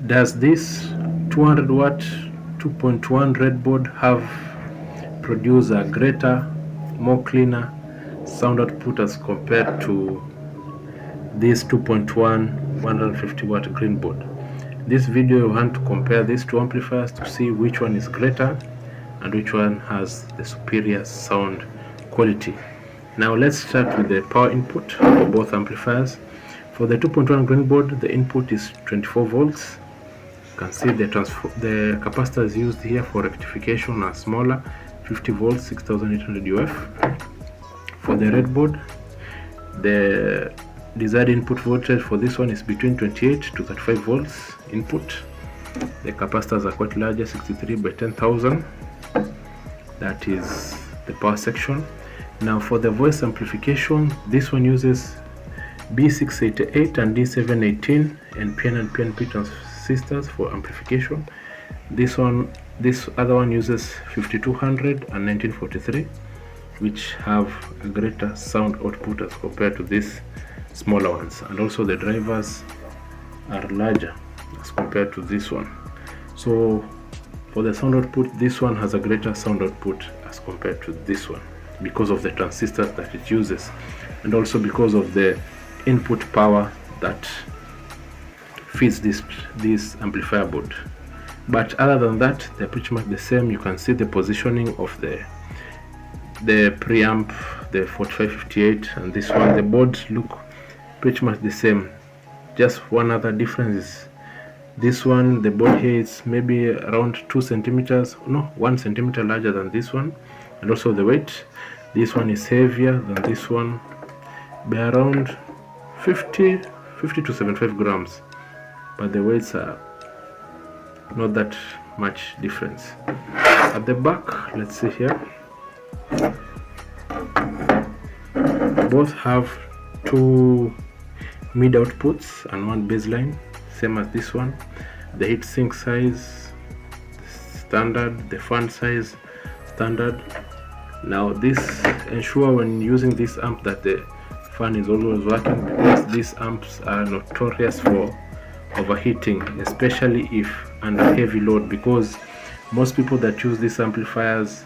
Does this 200 watt 2.1 breadboard have produce a greater, more cleaner sound output as compared to this 2.1 150 watt green board? This video you want to compare these two amplifiers to see which one is greater and which one has the superior sound quality. Now let's start with the power input for both amplifiers. For the 2.1 green board, the input is 24 volts. You can see the capacitors used here for rectification are smaller, 50 volts, 6800 UF. For the red board, the desired input voltage for this one is between 28 to 35 volts input. The capacitors are quite larger, 63 by 10,000. That is the power section. Now for the voice amplification, this one uses B688 and D718 NPN and PNP transistors for amplification. This other one uses 5200 and 1943, which have a greater sound output as compared to these smaller ones, and also the drivers are larger as compared to this one. So for the sound output, this one has a greater sound output as compared to this one because of the transistors that it uses, and also because of the input power that feeds this amplifier board. But other than that, they're pretty much the same. You can see the positioning of the preamp, the 4558 and this one. The boards look pretty much the same. Just one other difference is this one, the board here is maybe around 1 centimeter larger than this one, and also the weight. This one is heavier than this one by around 50 to 75 grams, but the weights are not that much difference. At the back, let's see here, both have two mid outputs and one baseline, same as this one. The heatsink size standard, the fan size standard. Now this ensure when using this amp that the fan is always working, because these amps are notorious for overheating, especially if under heavy load, because most people that use these amplifiers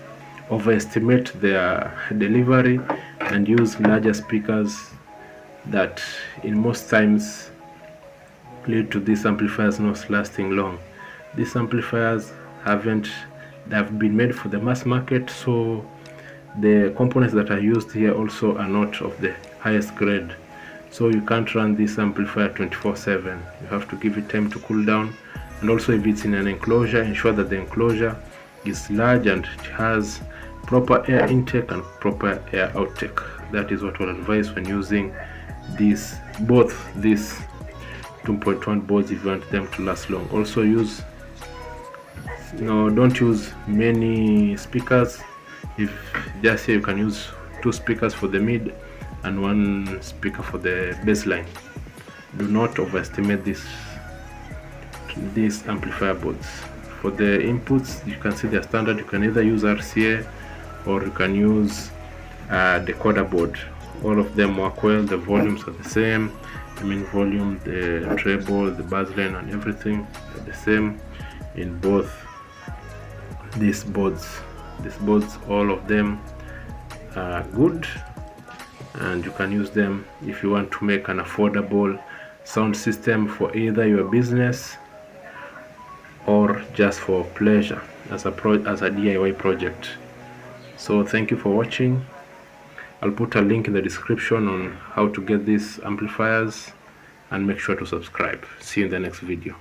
overestimate their delivery and use larger speakers that in most times lead to these amplifiers not lasting long. These amplifiers have been made for the mass market, so the components that are used here also are not of the highest grade, so you can't run this amplifier 24/7. You have to give it time to cool down, and also if it's in an enclosure, ensure that the enclosure is large and it has proper air intake and proper air outtake. That is what we'll advise when using both these 2.1 boards if you want them to last long. Also don't use many speakers. If just here you can use 2 speakers for the mid and 1 speaker for the baseline. Do not overestimate these amplifier boards. For the inputs, you can see they're standard. You can either use RCA or you can use a decoder board. All of them work well. The volumes are the same. The main volume, the treble, the baseline and everything are the same in both these boards. All of them are good, and you can use them if you want to make an affordable sound system for either your business or just for pleasure as a DIY project. So thank you for watching. I'll put a link in the description on how to get these amplifiers, and make sure to subscribe. See you in the next video.